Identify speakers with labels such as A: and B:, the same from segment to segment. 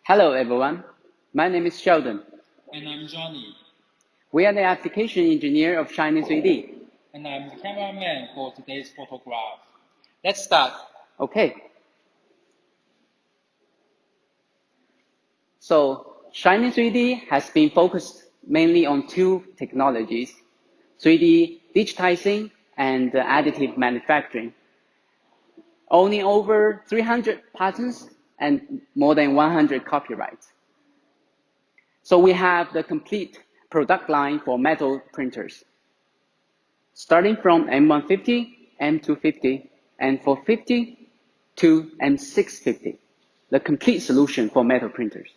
A: Hello everyone, my name is Sheldon.
B: And I'm Johnny.
A: We are the application engineer of Shining 3D.
B: And I'm the cameraman for today's photograph. Let's start.
A: Okay. So Shining 3D has been focused mainly on two technologies, 3D digitizing and additive manufacturing. Owning over 300 patents and more than 100 copyrights. So we have the complete product line for metal printers, starting from M150, M250, and 450 to M650, the complete solution for metal printers.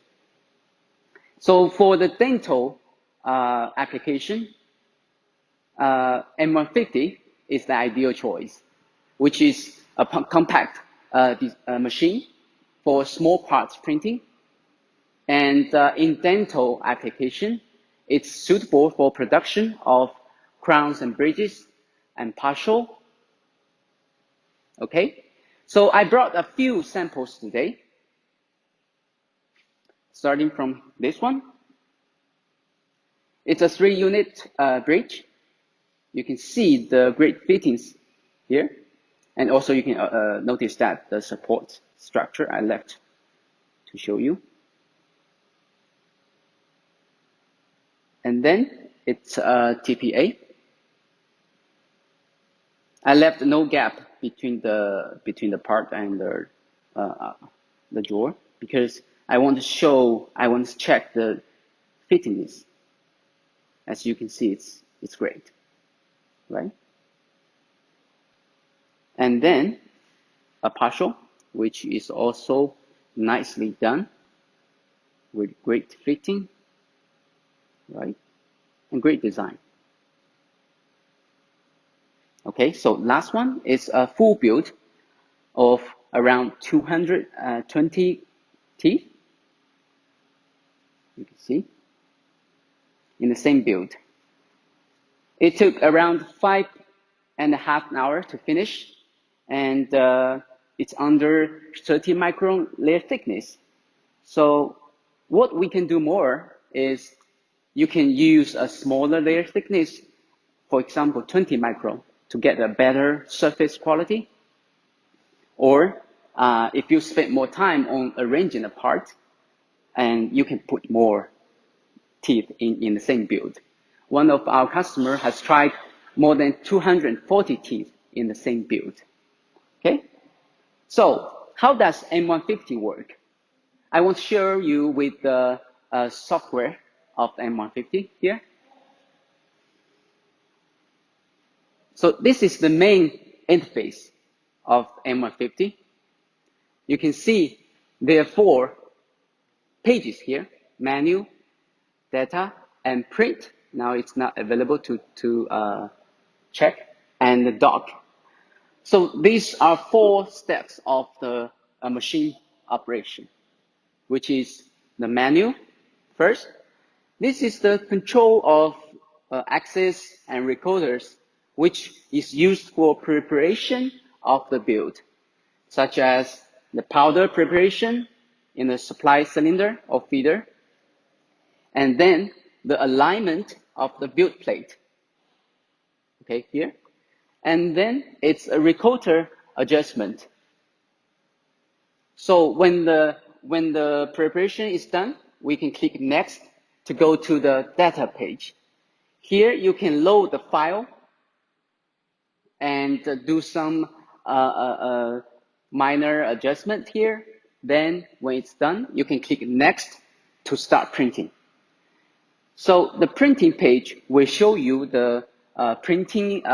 A: So for the dental application, M150 is the ideal choice, which is a compact machine for small parts printing. And in dental application, it's suitable for production of crowns and bridges and partial. Okay, so I brought a few samples today, starting from this one. It's a 3-unit bridge. You can see the great fittings here. And also you can notice that the support structure I left to show you. And then it's TPA. I left no gap between the part and the drawer because I want to check the fittingness. As you can see, it's great, right? And then a partial, which is also nicely done with great fitting, right? And great design. Okay, so last one is a full build of around 220 teeth. You can see in the same build. It took around 5.5 hours to finish, and it's under 30 micron layer thickness. So what we can do more is you can use a smaller layer thickness, for example, 20 micron, to get a better surface quality. Or if you spend more time on arranging a part, and you can put more teeth in the same build. One of our customers has tried more than 240 teeth in the same build. Okay? So how does M150 work? I want to share you with the software of M150 here. So this is the main interface of M150. You can see there are 4 pages here: menu, data, and print. Now it's not available to check, and the dock. So these are 4 steps of the machine operation, which is the menu first. This is the control of axis and recorders, which is used for preparation of the build, such as the powder preparation in the supply cylinder or feeder, and then the alignment of the build plate, okay, here. And then it's a recorder adjustment. So when the preparation is done, we can click next to go to the data page. Here you can load the file and do some minor adjustment here. Then when it's done, you can click next to start printing. So the printing page will show you the printing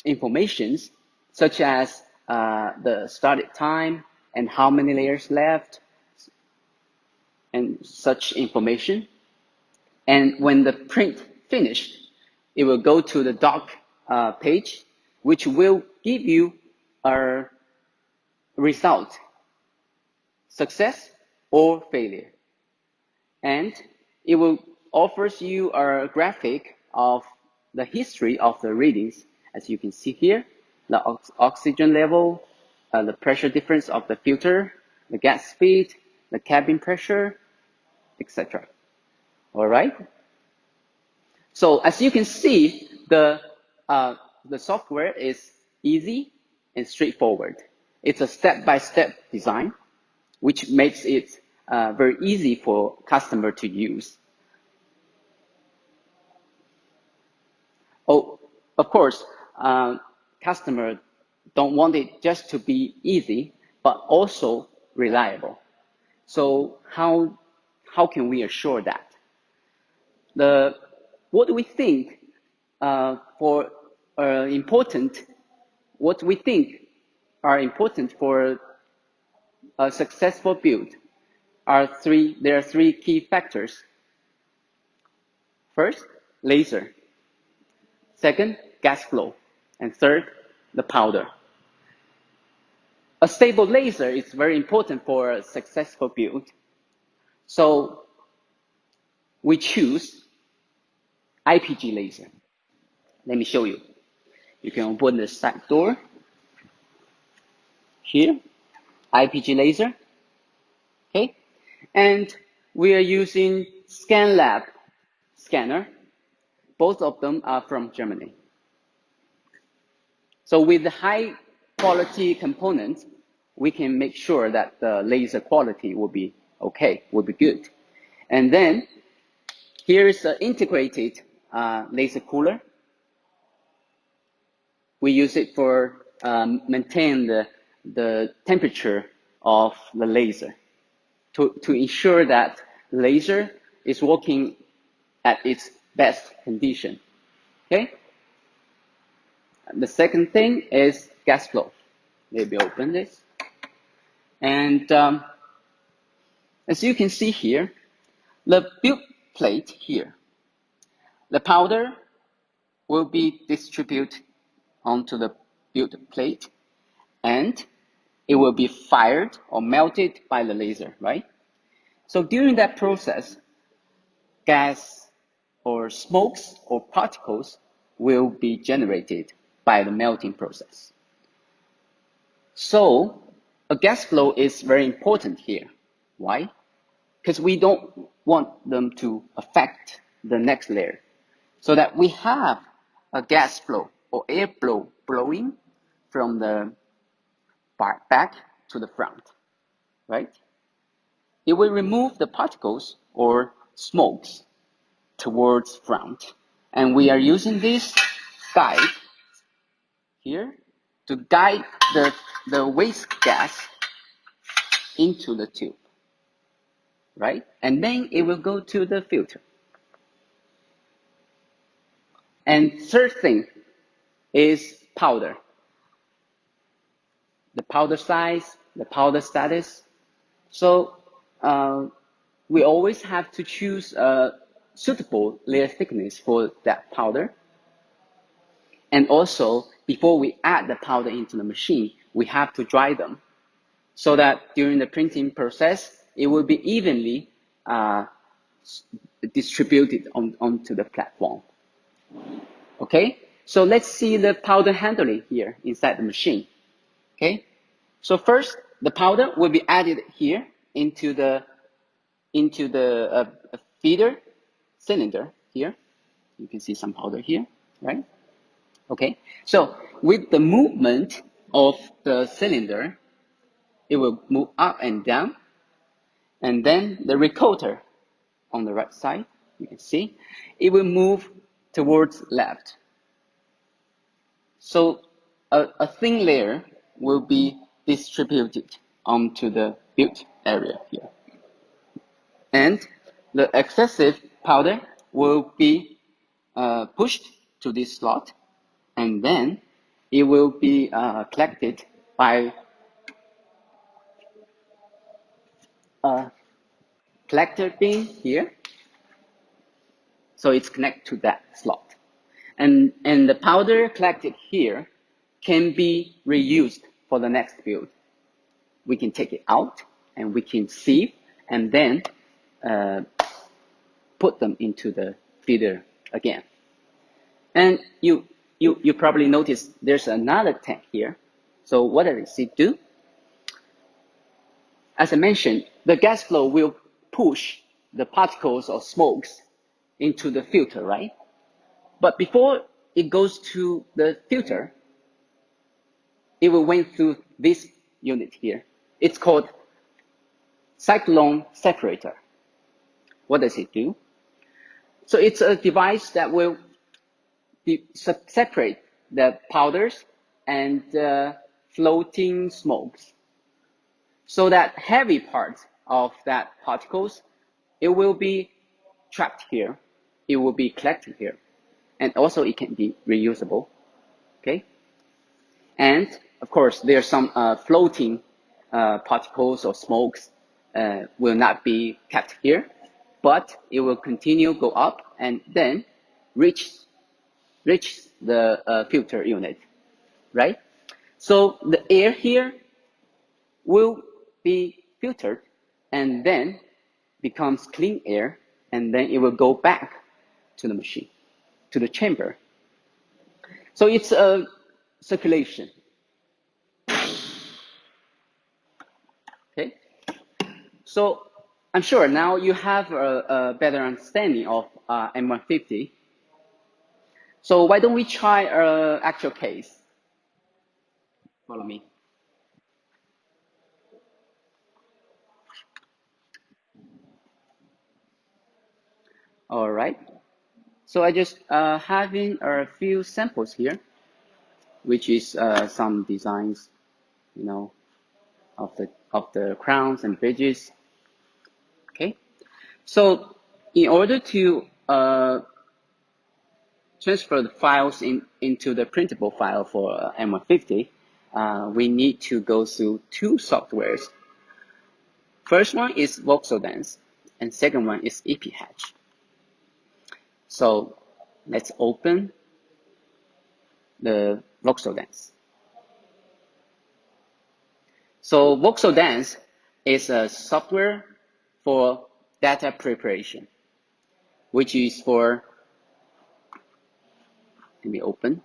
A: informations, such as the started time and how many layers left, and such information. And when the print finished, it will go to the doc page, which will give you a result, success or failure. And it will offers you a graphic of the history of the readings. As you can see here, the oxygen level, the pressure difference of the filter, the gas speed, the cabin pressure, etc. All right. So as you can see, the software is easy and straightforward. It's a step-by-step design, which makes it very easy for customer to use. Oh, of course, customer don't want it just to be easy, but also reliable. So how can we assure that? What we think what we think are important for a successful build there are three key factors. First, laser. Second, gas flow. And third, the powder. A stable laser is very important for a successful build. So we choose IPG laser. Let me show you. You can open the side door. Here, IPG laser. Okay, and we are using ScanLab scanner. Both of them are from Germany. So with the high quality components, we can make sure that the laser quality will be okay, will be good. And then here is an integrated laser cooler. We use it for maintain the temperature of the laser to ensure that laser is working at its best condition. Okay. The second thing is gas flow. Maybe open this. And as you can see here, the build plate here, the powder will be distributed onto the build plate, and it will be fired or melted by the laser, right? So during that process, gas or smokes or particles will be generated by the melting process. So a gas flow is very important here. Why? Because we don't want them to affect the next layer. So that we have a gas flow or air flow blowing from the back to the front, right? It will remove the particles or smokes towards front. And we are using this guide here to guide the waste gas into the tube, right? And then it will go to the filter. And third thing is powder. The powder size, the powder status. So we always have to choose a suitable layer thickness for that powder. And also, before we add the powder into the machine, we have to dry them so that during the printing process, it will be evenly distributed onto the platform. Okay, so let's see the powder handling here inside the machine. Okay, so first, the powder will be added here into the feeder cylinder here. You can see some powder here, right? Okay, so with the movement of the cylinder, it will move up and down, and then the recoater on the right side, you can see, it will move towards left. So a thin layer will be distributed onto the build area here. And the excessive powder will be pushed to this slot, and then it will be collected by a collector bin here. So it's connected to that slot. And the powder collected here can be reused for the next build. We can take it out and we can sieve and then put them into the feeder again. And you probably noticed there's another tank here. So what does it do? as I mentioned, the gas flow will push the particles or smokes into the filter, right? But before it goes to the filter, it will went through this unit here. It's called Cyclone Separator. What does it do? So it's a device that will separate the powders and floating smokes, so that heavy part of that particles, it will be trapped here, it will be collected here, and also it can be reusable. Okay, and of course there are some floating particles or smokes will not be kept here, but it will continue go up and then reach the filter unit, right? So the air here will be filtered and then becomes clean air, and then it will go back to the machine, to the chamber. So it's a circulation. Okay. So I'm sure now you have a better understanding of M150. So why don't we try an actual case? Follow me. All right. So I just having a few samples here, which is some designs, you know, of the crowns and bridges. Okay. So in order to transfer the files into the printable file for M150, we need to go through two softwares. First one is VoxelDance, and second one is EP-Hatch. So let's open the VoxelDance. So VoxelDance is a software for data preparation, which is for, let me open,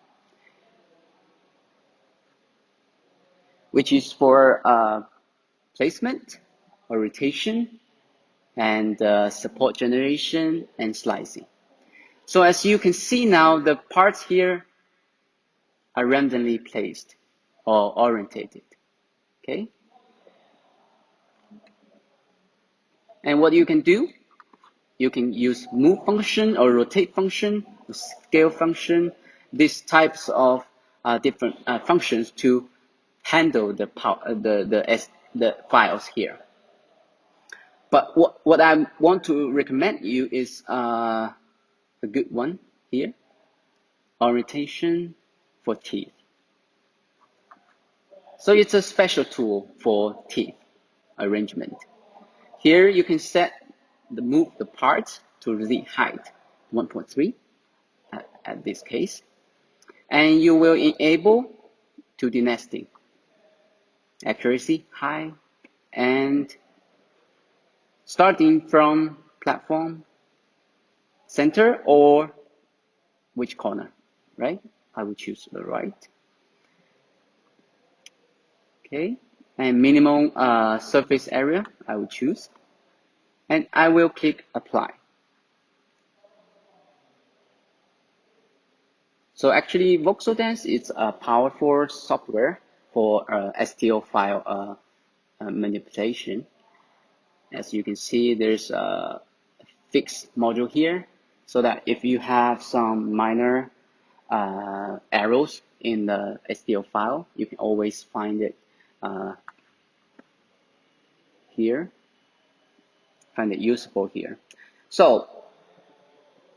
A: which is for placement or rotation and support generation and slicing. So as you can see now, the parts here are randomly placed or orientated. Okay. And what you can do, you can use move function or rotate function, scale function, these types of different functions to handle the files here. But what I want to recommend you is a good one here, orientation for teeth. So it's a special tool for teeth arrangement. Here you can set move the parts to the height 1.3 at this case, and you will enable 2D nesting, accuracy high, and starting from platform center or which corner, right? I will choose the right. Okay, and minimum surface area I will choose, and I will click apply. So actually VoxelDance is a powerful software for STL file manipulation. As you can see, there's a fixed module here, so that if you have some minor errors in the STL file, you can always find it here, find it useful here. So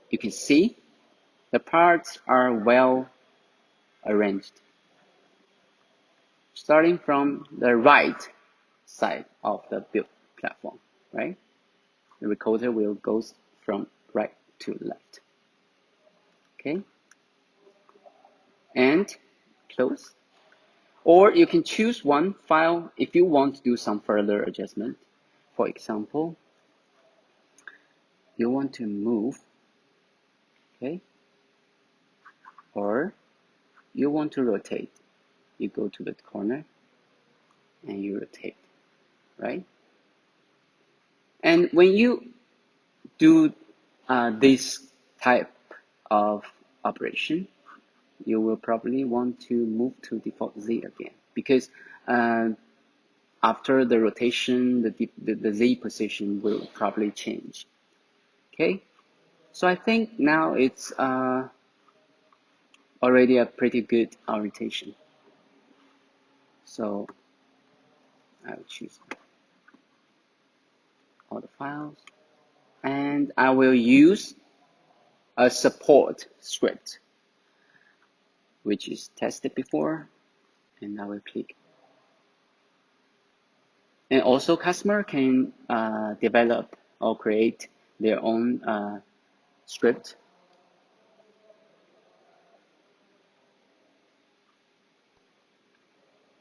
A: you can see the parts are well arranged, starting from the right side of the build platform, right? The recorder will go from right to left. Okay, and close. Or you can choose one file if you want to do some further adjustment. For example, you want to move, okay, or you want to rotate. You go to the corner and you rotate, right? And when you do this type of operation, you will probably want to move to default Z again, because after the rotation, the Z position will probably change. Okay, so I think now it's already a pretty good orientation. So I'll choose all the files, and I will use a support script, which is tested before, and I will click. And also customer can develop or create their own script.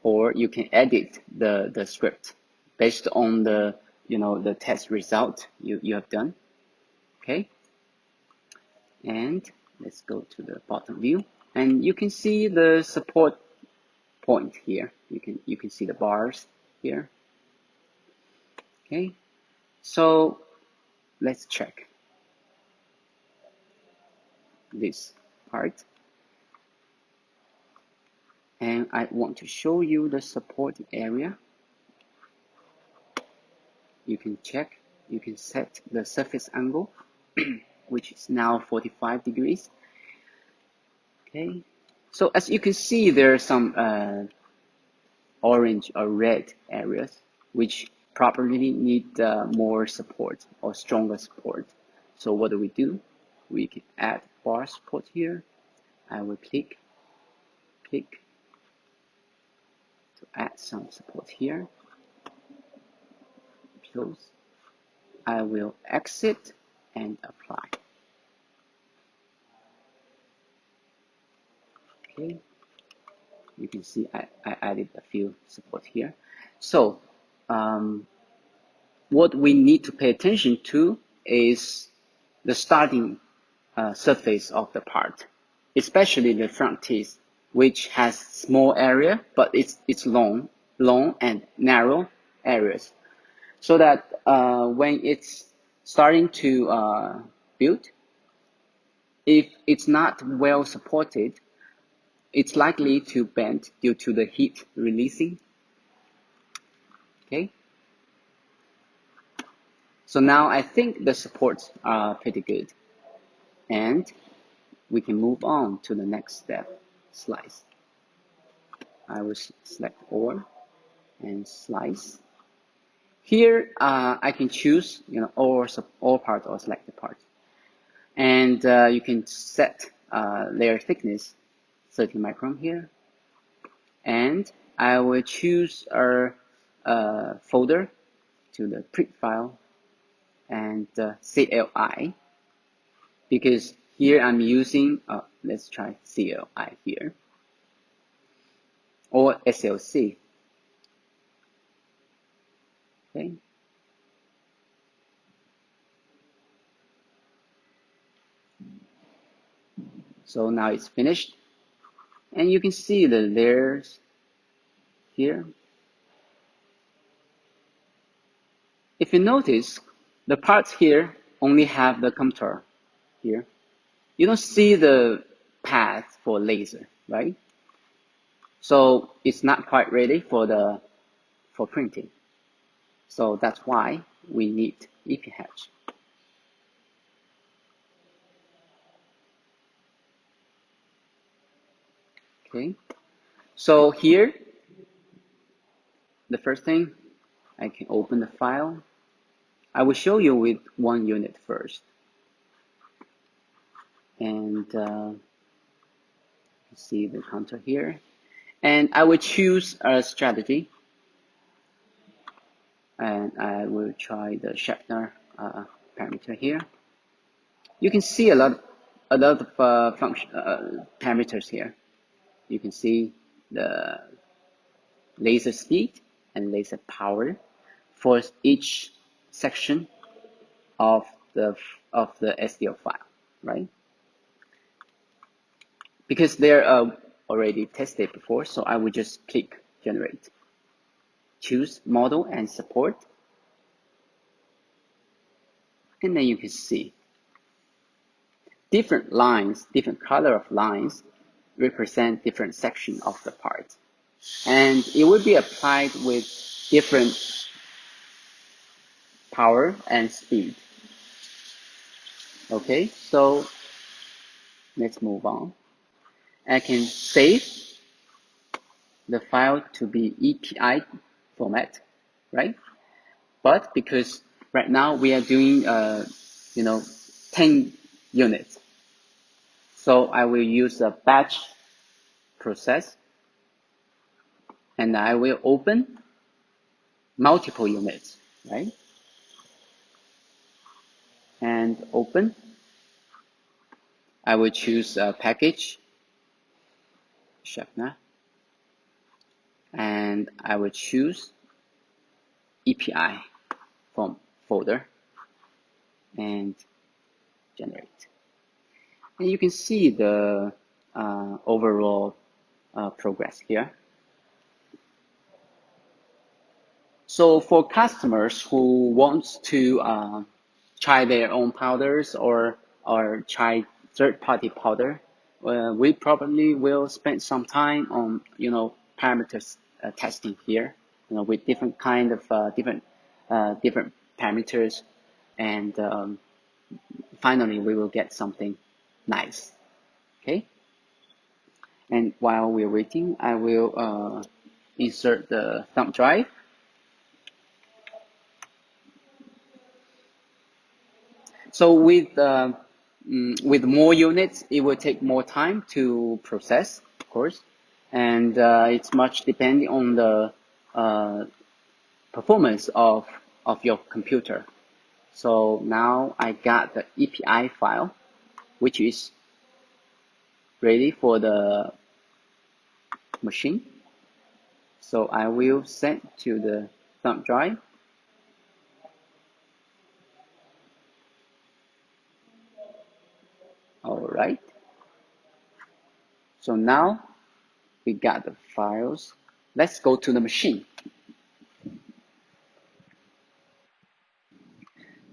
A: Or you can edit the script based on the the test result you have done. Okay, and let's go to the bottom view, and you can see the support point here. You can see the bars here. Okay, so let's check this part, and I want to show you the support area. You can check, you can set the surface angle which is now 45 degrees. Okay, so as you can see, there are some orange or red areas which probably need more support or stronger support. So what do? We can add bar support here. I will click to add some support here. Close. I will exit and apply. Okay, you can see I added a few support here. So what we need to pay attention to is the starting surface of the part, especially the front teeth, which has small area, but it's long and narrow areas, so that when it's starting to build, if it's not well supported, it's likely to bend due to the heat releasing. Okay, so now I think the supports are pretty good, and we can move on to the next step, slice. I will select all and slice. Here I can choose all part or selected part, and you can set layer thickness 30 micron here, and I will choose our folder to the print file and CLI, because here I'm using let's try CLI here, or SLC. Okay, so now it's finished, and you can see the layers here. If you notice, the parts here only have the contour here. You don't see the path for laser, right? So it's not quite ready for printing. So that's why we need EP-hatch. Okay, so here, the first thing, I can open the file. I will show you with one unit first. And see the contour here. And I will choose a strategy. And I will try the Schaffner parameter here. You can see a lot of function parameters here. You can see the laser speed and laser power for each section of the SDL file, right? Because they're already tested before, so I will just click generate. Choose model and support. And then you can see different lines, different color of lines represent different section of the part. And it will be applied with different power and speed. Okay, so let's move on. I can save the file to be EPI format, right? But because right now we are doing, 10 units, so I will use a batch process, and I will open multiple units, right? And open. I will choose a package, Schaffner, and I will choose EPI from folder and generate. And you can see the overall progress here. So for customers who wants to try their own powders or try third-party powder, we probably will spend some time on parameters testing here, with different kind of different parameters, and finally we will get something nice. Okay. And while we're waiting, I will insert the thumb drive. So with more units, it will take more time to process, of course, and it's much depending on the performance of your computer. So now I got the EPI file, which is ready for the machine. So I will send to the thumb drive. All right. So now we got the files. Let's go to the machine.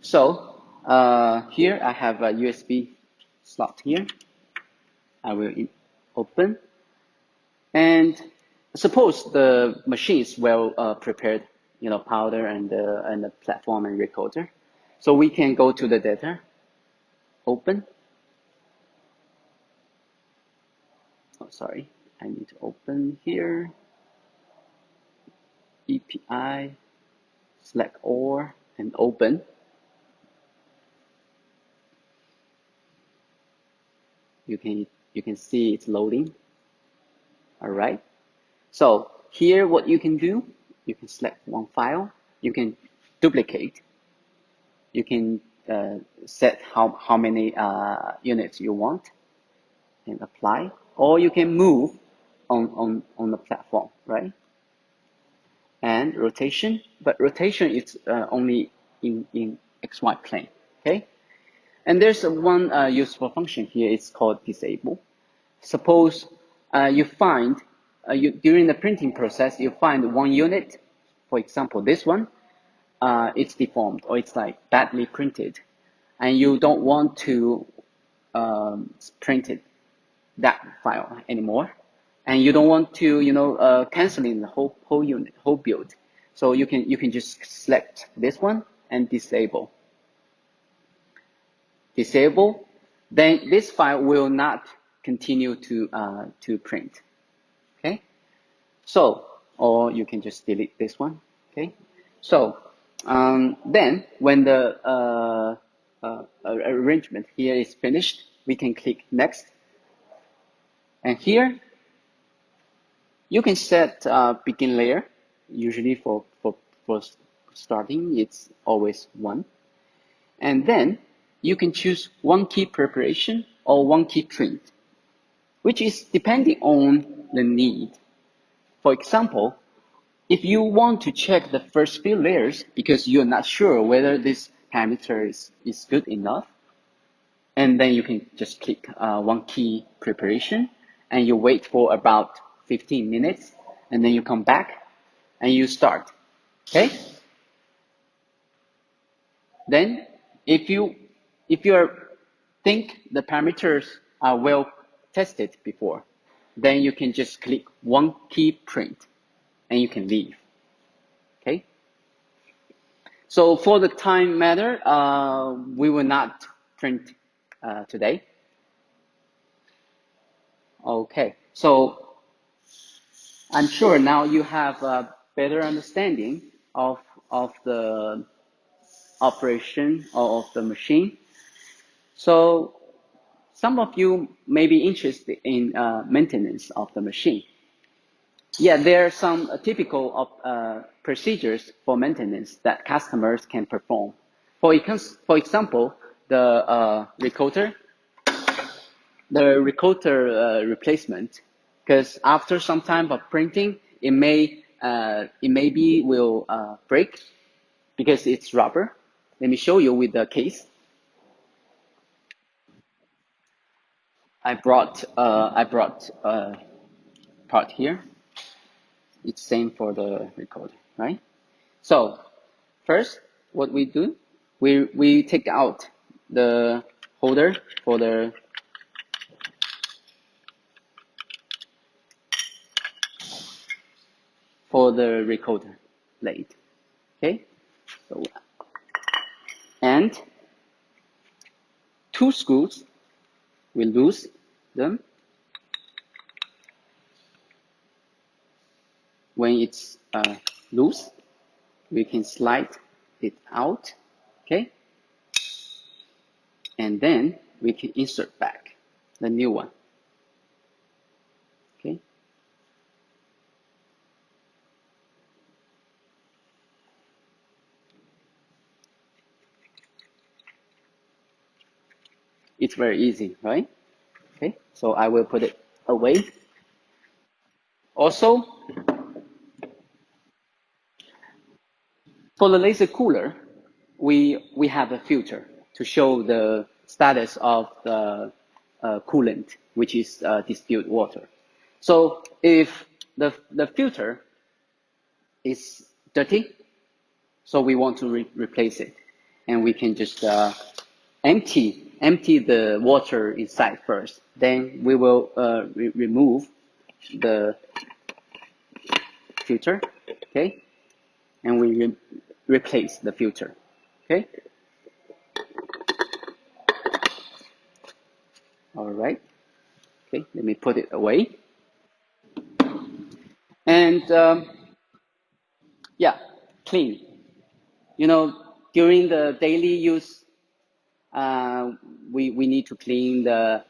A: So here I have a USB slot here. I will open, and suppose the machine is well prepared, powder and the platform and recorder. So we can go to the data, open. Oh, sorry, I need to open here. EPI, select all, and open. You can see it's loading. All right. So here, what you can do, you can select one file. You can duplicate. You can set how many units you want and apply, or you can move on the platform, right? And rotation, but rotation is only in XY plane, okay? And there's one useful function here. It's called disable. Suppose you find during the printing process, you find one unit, for example, this one, it's deformed or it's like badly printed, and you don't want to print that file anymore, and you don't want to canceling the whole unit, whole build. So you can just select this one and disable. Then this file will not continue to print. Okay. So, or you can just delete this one. Okay. So then when the arrangement here is finished, we can click next. And here you can set begin layer. Usually for starting, it's always 1. And then you can choose one key preparation or one key print, which is depending on the need. For example, if you want to check the first few layers because you're not sure whether this parameter is good enough, and then you can just click one key preparation, and you wait for about 15 minutes, and then you come back and you start. Okay? Then If you think the parameters are well tested before, then you can just click one key print and you can leave. Okay. So for the time matter, we will not print today. Okay. So I'm sure now you have a better understanding of the operation of the machine. So some of you may be interested in maintenance of the machine. Yeah, there are some typical of, procedures for maintenance that customers can perform. For example, the recoater, replacement, because after some time of printing, it maybe will break because it's rubber. Let me show you with the case. I brought part here. It's same for the recorder, right? So first, what we do, we take out the holder for the recorder blade. Okay, so and two screws, we loose them. When it's loose, we can slide it out, okay? And then we can insert back the new one, okay? It's very easy, right? Okay, so I will put it away. Also, for the laser cooler, we have a filter to show the status of the coolant, which is distilled water. So if the filter is dirty, so we want to replace it, and we can just empty the water inside first. Then we will remove the filter, okay, and we replace the filter, okay. All right. Okay, let me put it away. And yeah, clean. You know, during the daily use, we need to clean the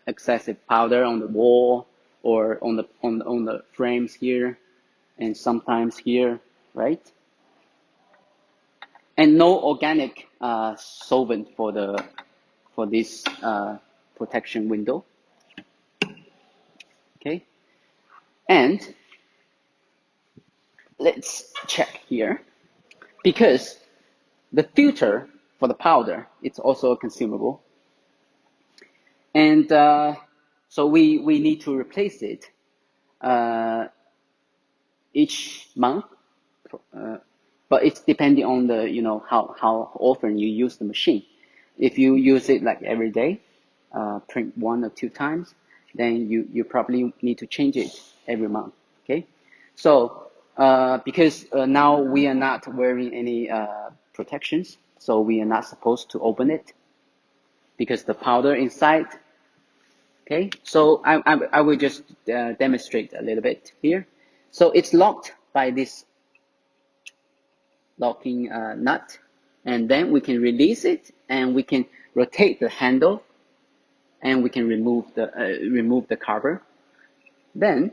A: excessive powder on the wall or on the frames here, and sometimes here, right? And no organic solvent for this protection window. Okay, and let's check here, because the filter for the powder, it's also a consumable, and so we need to replace it each month, but it's depending on the how often you use the machine. If you use it like every day, print 1 or 2 times, then you probably need to change it every month. Okay, so because now we are not wearing any protections, so we are not supposed to open it because the powder inside. Okay, so I will just demonstrate a little bit here. So it's locked by this locking nut, and then we can release it, and we can rotate the handle, and we can remove the cover. Then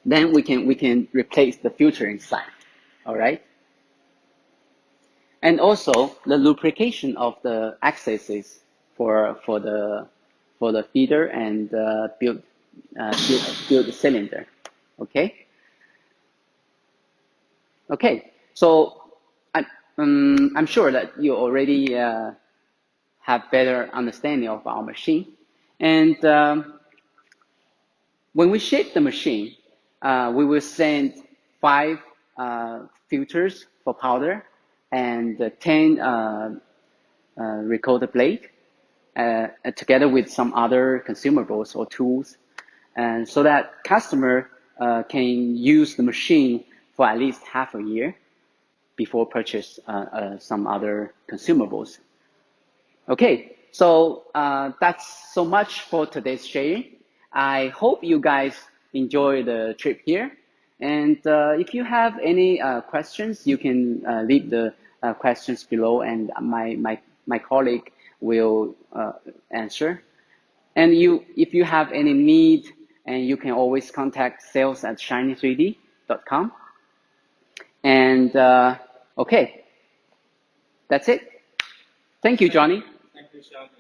A: we can replace the filter inside. All right. And also the lubrication of the axes for the feeder and build cylinder. Okay. Okay. So I'm sure that you already have better understanding of our machine, and when we ship the machine, we will send 5 filters for powder and 10 recorder blade, together with some other consumables or tools, and so that customer can use the machine for at least half a year before purchase some other consumables. Okay, so that's so much for today's sharing. I hope you guys enjoy the trip here. And if you have any questions, you can leave the questions below, and my colleague will answer. And if you have any need, and you can always contact sales@shiny3d.com. And okay, that's it. Thank you, Johnny.
B: Thank you, Sheldon.